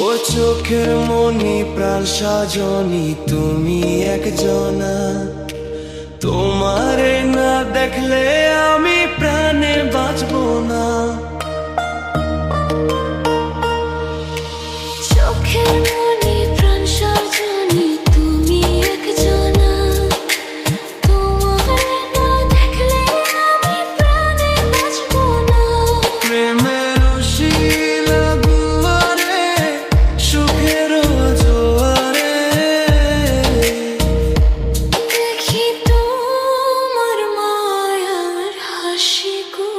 ও চোখের মনি প্রাণ সাজনি তুমি একজনা, তোমারে না দেখলে আমি প্রাণে বাঁচবো না। চোখের মনি প্রাণ সাজনি তুমি একজনা, তোমারে না দেখলে আমি প্রাণে বাঁচবো না। প্রেমের শিলা দুয়ারে সুখের জোয়ারে দেখি তোমার মায়ার হাসি গো।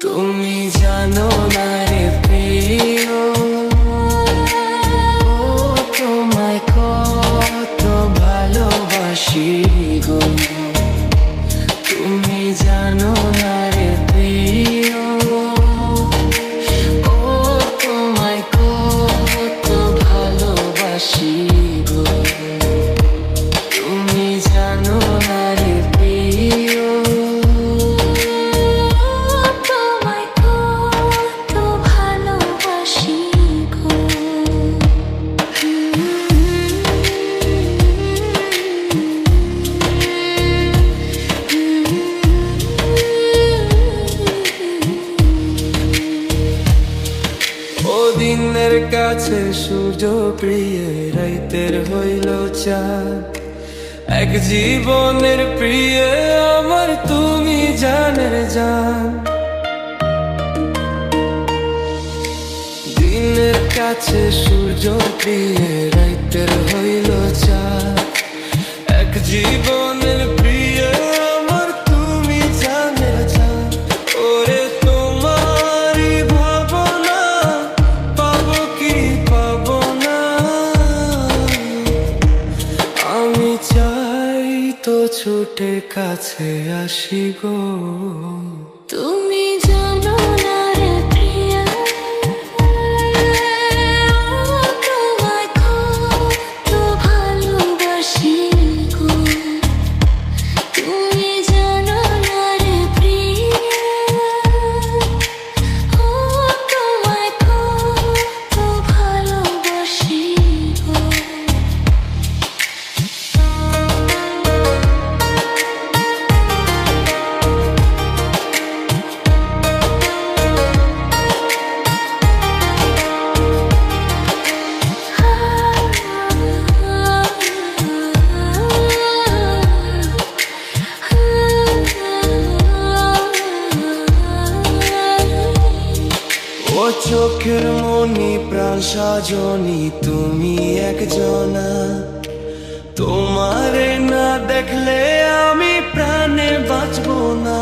তুমি জানো না রে প্রিয়, তোমায় কত ভালোবাসি গো। তুমি জানো না রে প্রিয়, ও তোমায় কত ভালোবাসি গো। তুমি জানো না রে প্রিয়, তোমায় কত ভালোবাসি গো। ও দিনের কাছে সূর্য প্রিয়, রাইতের হইল চাঁদ। এক জীবনের প্রিয় আমার তুমি জানের জান। দিনের কাছে সূর্য প্রিয়, রাইতের হইল চাঁদ। এক জীবনের প্রিয় আমার তুমি জানের জান। ওরে তোমারই ভাবনা পাবো কি পাবো না, আমি চাই তো ছুটে কাছে আসি গো। তুমি জানো না রে প্রিয়া, তোমায় কত ভালোবাসি গো। তুমি জানো না রে প্রিয়া, তোমায় কত ভালোবাসি গো। ও চোখের মনি প্রাণ সাজনি তুমি একজনা, তোমারে না দেখলে আমি প্রাণে বাঁচবো না।